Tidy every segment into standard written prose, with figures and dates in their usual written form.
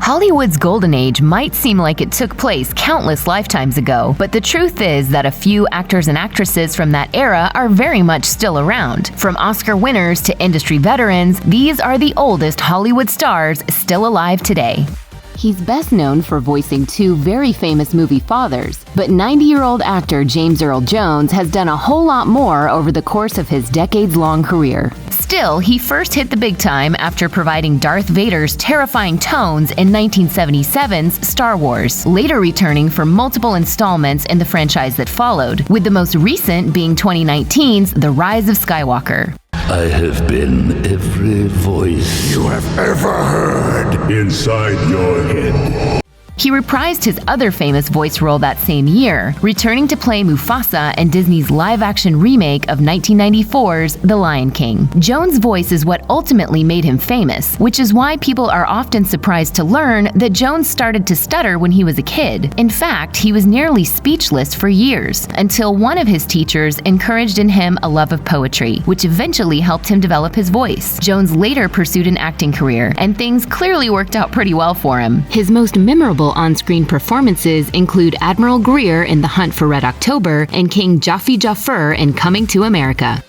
Hollywood's golden age might seem like it took place countless lifetimes ago, but the truth is that a few actors and actresses from that era are very much still around. From Oscar winners to industry veterans, these are the oldest Hollywood stars still alive today. He's best known for voicing two very famous movie fathers, but 90-year-old actor James Earl Jones has done a whole lot more over the course of his decades-long career. Still, he first hit the big time after providing Darth Vader's terrifying tones in 1977's Star Wars, later returning for multiple installments in the franchise that followed, with the most recent being 2019's The Rise of Skywalker. I have been every voice you have ever heard inside your head. He reprised his other famous voice role that same year, returning to play Mufasa in Disney's live-action remake of 1994's The Lion King. Jones' voice is what ultimately made him famous, which is why people are often surprised to learn that Jones started to stutter when he was a kid. In fact, he was nearly speechless for years, until one of his teachers encouraged in him a love of poetry, which eventually helped him develop his voice. Jones later pursued an acting career, and things clearly worked out pretty well for him. His most memorable on-screen performances include Admiral Greer in The Hunt for Red October and King Jaffe Jaffer in Coming to America.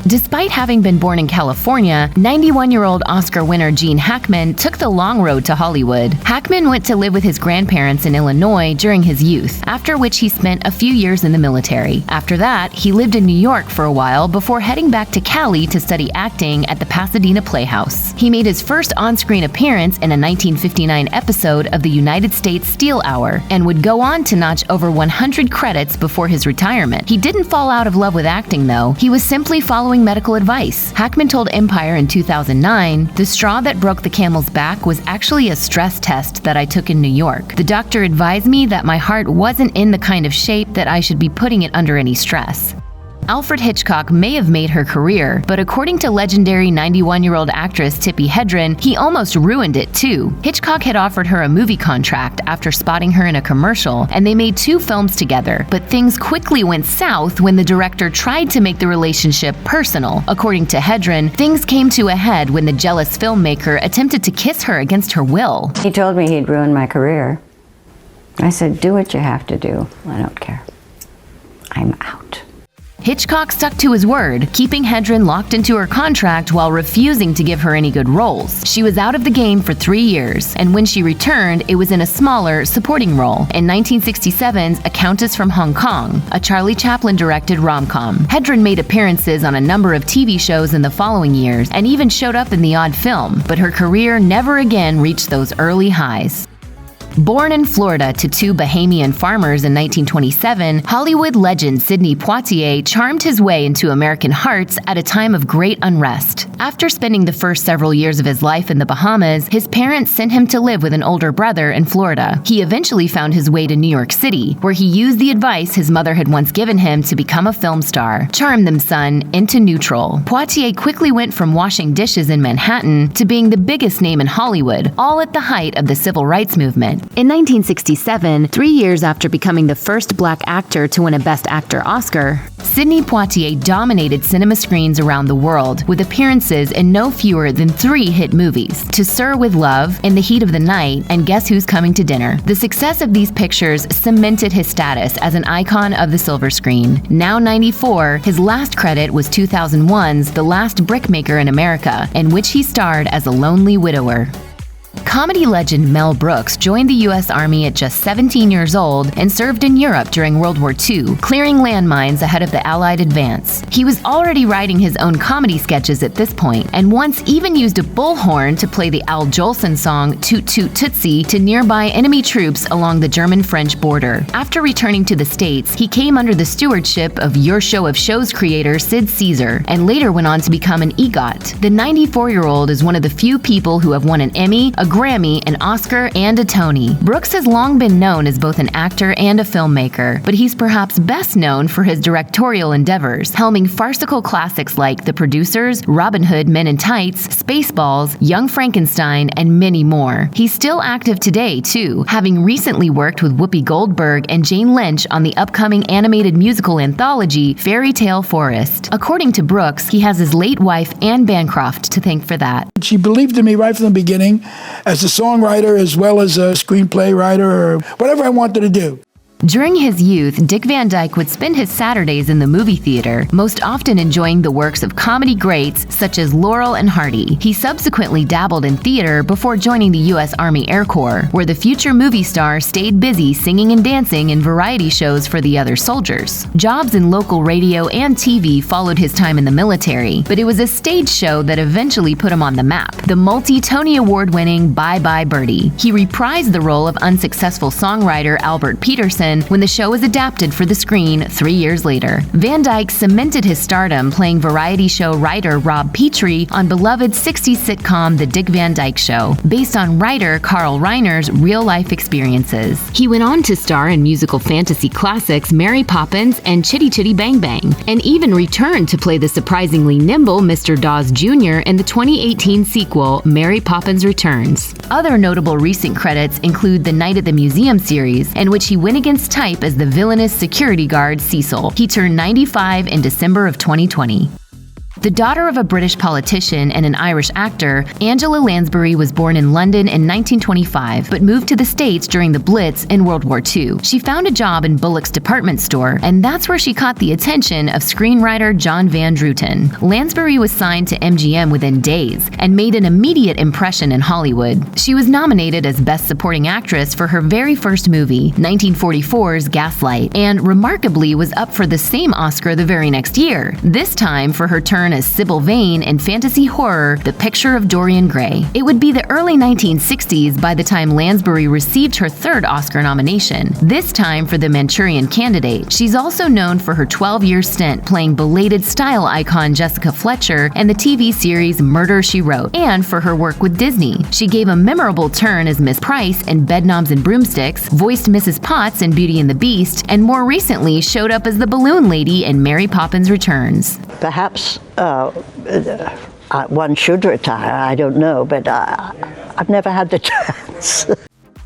Despite having been born in California, 91-year-old Oscar winner Gene Hackman took the long road to Hollywood. Hackman went to live with his grandparents in Illinois during his youth, after which he spent a few years in the military. After that, he lived in New York for a while before heading back to Cali to study acting at the Pasadena Playhouse. He made his first on-screen appearance in a 1959 episode of the United States Steel Hour, and would go on to notch over 100 credits before his retirement. He didn't fall out of love with acting, though. He was simply following medical advice. Hackman told Empire in 2009, "The straw that broke the camel's back was actually a stress test that I took in New York. The doctor advised me that my heart wasn't in the kind of shape that I should be putting it under any stress." Alfred Hitchcock may have made her career, but according to legendary 91-year-old actress Tippi Hedren, he almost ruined it too. Hitchcock had offered her a movie contract after spotting her in a commercial, and they made 2 films together, but things quickly went south when the director tried to make the relationship personal. According to Hedren, things came to a head when the jealous filmmaker attempted to kiss her against her will. He told me he'd ruin my career. I said, do what you have to do. I don't care. I'm out. Hitchcock stuck to his word, keeping Hedren locked into her contract while refusing to give her any good roles. She was out of the game for 3 years, and when she returned, it was in a smaller, supporting role in 1967's A Countess from Hong Kong, a Charlie Chaplin-directed rom-com. Hedren made appearances on a number of TV shows in the following years, and even showed up in the odd film, but her career never again reached those early highs. Born in Florida to 2 Bahamian farmers in 1927, Hollywood legend Sidney Poitier charmed his way into American hearts at a time of great unrest. After spending the first several years of his life in the Bahamas, his parents sent him to live with an older brother in Florida. He eventually found his way to New York City, where he used the advice his mother had once given him to become a film star. Charm them, son, into neutral. Poitier quickly went from washing dishes in Manhattan to being the biggest name in Hollywood, all at the height of the civil rights movement. In 1967, 3 years after becoming the first black actor to win a Best Actor Oscar, Sidney Poitier dominated cinema screens around the world with appearances in no fewer than 3 hit movies: To Sir with Love, In the Heat of the Night, and Guess Who's Coming to Dinner. The success of these pictures cemented his status as an icon of the silver screen. Now 94, his last credit was 2001's The Last Brickmaker in America, in which he starred as a lonely widower. Comedy legend Mel Brooks joined the U.S. Army at just 17 years old and served in Europe during World War II, clearing landmines ahead of the Allied advance. He was already writing his own comedy sketches at this point, and once even used a bullhorn to play the Al Jolson song Toot Toot Tootsie to nearby enemy troops along the German-French border. After returning to the States, he came under the stewardship of Your Show of Shows creator Sid Caesar, and later went on to become an EGOT. The 94-year-old is one of the few people who have won an Emmy, a Grammy, an Oscar, and a Tony. Brooks has long been known as both an actor and a filmmaker, but he's perhaps best known for his directorial endeavors, helming farcical classics like The Producers, Robin Hood Men in Tights, Spaceballs, Young Frankenstein, and many more. He's still active today, too, having recently worked with Whoopi Goldberg and Jane Lynch on the upcoming animated musical anthology Fairy Tale Forest. According to Brooks, he has his late wife Anne Bancroft to thank for that. She believed in me right from the beginning, as a songwriter as well as a screenplay writer or whatever I wanted to do. During his youth, Dick Van Dyke would spend his Saturdays in the movie theater, most often enjoying the works of comedy greats such as Laurel and Hardy. He subsequently dabbled in theater before joining the U.S. Army Air Corps, where the future movie star stayed busy singing and dancing in variety shows for the other soldiers. Jobs in local radio and TV followed his time in the military, but it was a stage show that eventually put him on the map, the multi-Tony Award-winning Bye Bye Birdie. He reprised the role of unsuccessful songwriter Albert Peterson when the show was adapted for the screen 3 years later. Van Dyke cemented his stardom playing variety show writer Rob Petrie on beloved 60s sitcom The Dick Van Dyke Show, based on writer Carl Reiner's real-life experiences. He went on to star in musical fantasy classics Mary Poppins and Chitty Chitty Bang Bang, and even returned to play the surprisingly nimble Mr. Dawes Jr. in the 2018 sequel Mary Poppins Returns. Other notable recent credits include the Night at the Museum series, in which he went against type as the villainous security guard Cecil. He turned 95 in December of 2020. The daughter of a British politician and an Irish actor, Angela Lansbury was born in London in 1925, but moved to the States during the Blitz in World War II. She found a job in Bullock's department store, and that's where she caught the attention of screenwriter John Van Druten. Lansbury was signed to MGM within days and made an immediate impression in Hollywood. She was nominated as Best Supporting Actress for her very first movie, 1944's Gaslight, and remarkably was up for the same Oscar the very next year, this time for her turn as Sybil Vane in fantasy horror The Picture of Dorian Gray. It would be the early 1960s by the time Lansbury received her third Oscar nomination, this time for The Manchurian Candidate. She's also known for her 12-year stint playing belated style icon Jessica Fletcher in the TV series Murder, She Wrote, and for her work with Disney. She gave a memorable turn as Miss Price in Bedknobs and Broomsticks, voiced Mrs. Potts in Beauty and the Beast, and more recently showed up as the Balloon Lady in Mary Poppins Returns. Perhaps one should retire, I don't know, but I've never had the chance.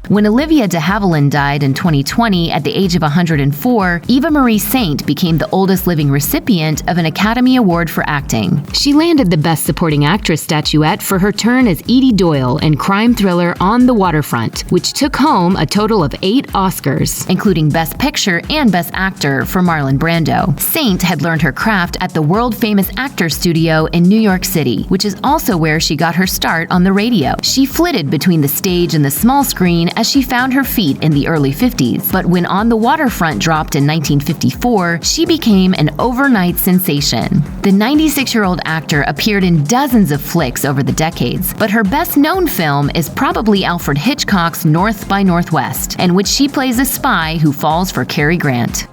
When Olivia de Havilland died in 2020 at the age of 104, Eva Marie Saint became the oldest living recipient of an Academy Award for acting. She landed the Best Supporting Actress statuette for her turn as Edie Doyle in crime thriller On the Waterfront, which took home a total of 8 Oscars, including Best Picture and Best Actor for Marlon Brando. Saint had learned her craft at the world-famous Actors Studio in New York City, which is also where she got her start on the radio. She flitted between the stage and the small screen as she found her feet in the early 50s, but when On the Waterfront dropped in 1954, she became an overnight sensation. The 96-year-old actor appeared in dozens of flicks over the decades, but her best-known film is probably Alfred Hitchcock's North by Northwest, in which she plays a spy who falls for Cary Grant.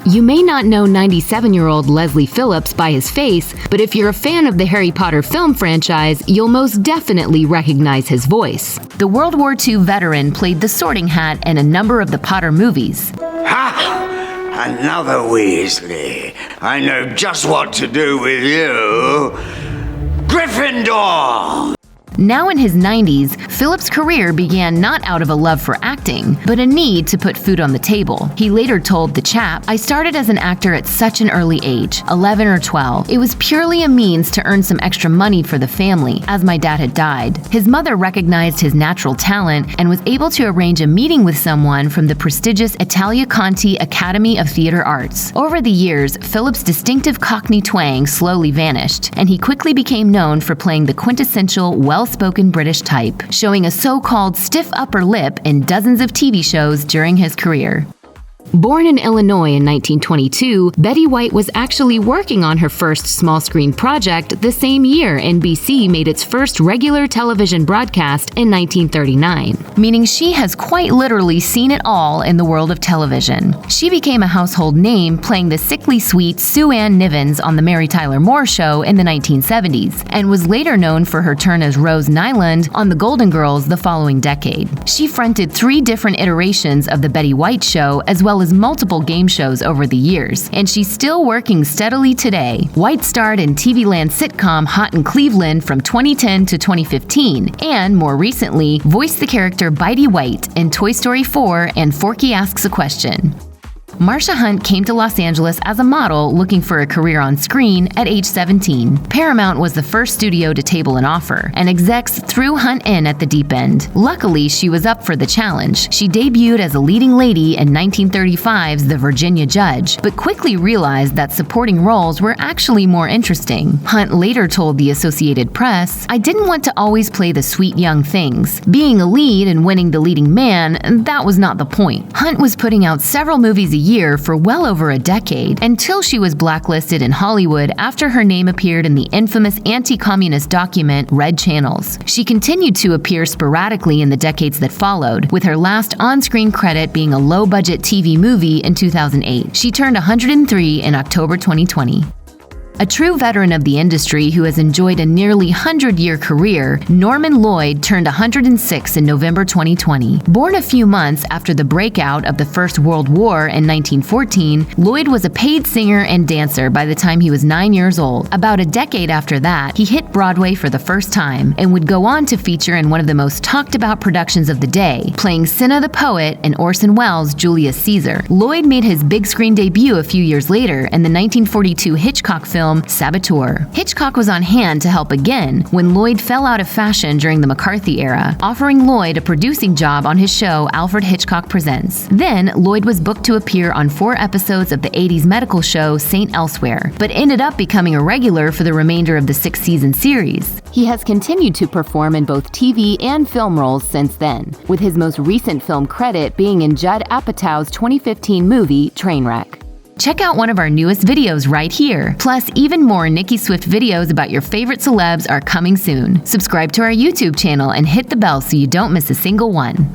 You may not know 97-year-old Leslie Phillips by his face, but if you're a fan of the Harry Potter film franchise, you'll most definitely recognize his voice. The World War II veteran played the Sorting Hat in a number of the Potter movies. Ha! Another Weasley. I know just what to do with you. Gryffindor! Now in his 90s, Phillips' career began not out of a love for acting, but a need to put food on the table. He later told The Chap, "I started as an actor at such an early age, 11 or 12. It was purely a means to earn some extra money for the family, as my dad had died." His mother recognized his natural talent and was able to arrange a meeting with someone from the prestigious Italia Conti Academy of Theater Arts. Over the years, Phillips' distinctive Cockney twang slowly vanished, and he quickly became known for playing the quintessential well-spoken British type, showing a so-called stiff upper lip in dozens of TV shows during his career. Born in Illinois in 1922, Betty White was actually working on her first small-screen project the same year NBC made its first regular television broadcast in 1939, meaning she has quite literally seen it all in the world of television. She became a household name playing the sickly sweet Sue Ann Nivens on The Mary Tyler Moore Show in the 1970s, and was later known for her turn as Rose Nyland on The Golden Girls the following decade. She fronted 3 different iterations of The Betty White Show, as well as multiple game shows over the years, and she's still working steadily today. White starred in TV Land sitcom Hot in Cleveland from 2010 to 2015, and more recently, voiced the character Bitey White in Toy Story 4 and Forky Asks a Question. Marsha Hunt came to Los Angeles as a model looking for a career on screen at age 17. Paramount was the first studio to table an offer, and execs threw Hunt in at the deep end. Luckily, she was up for the challenge. She debuted as a leading lady in 1935's The Virginia Judge, but quickly realized that supporting roles were actually more interesting. Hunt later told the Associated Press, "I didn't want to always play the sweet young things. Being a lead and winning the leading man, that was not the point." Hunt was putting out several movies a year for well over a decade, until she was blacklisted in Hollywood after her name appeared in the infamous anti-communist document Red Channels. She continued to appear sporadically in the decades that followed, with her last on-screen credit being a low-budget TV movie in 2008. She turned 103 in October 2020. A true veteran of the industry who has enjoyed a nearly 100-year career, Norman Lloyd turned 106 in November 2020. Born a few months after the breakout of the First World War in 1914, Lloyd was a paid singer and dancer by the time he was 9 years old. About a decade after that, he hit Broadway for the first time and would go on to feature in one of the most talked-about productions of the day, playing Cinna the Poet and Orson Welles' Julius Caesar. Lloyd made his big screen debut a few years later in the 1942 Hitchcock film Saboteur. Hitchcock was on hand to help again when Lloyd fell out of fashion during the McCarthy era, offering Lloyd a producing job on his show Alfred Hitchcock Presents. Then, Lloyd was booked to appear on 4 episodes of the 80s medical show St. Elsewhere, but ended up becoming a regular for the remainder of the 6-season series. He has continued to perform in both TV and film roles since then, with his most recent film credit being in Judd Apatow's 2015 movie Trainwreck. Check out one of our newest videos right here. Plus, even more Nicki Swift videos about your favorite celebs are coming soon. Subscribe to our YouTube channel and hit the bell so you don't miss a single one.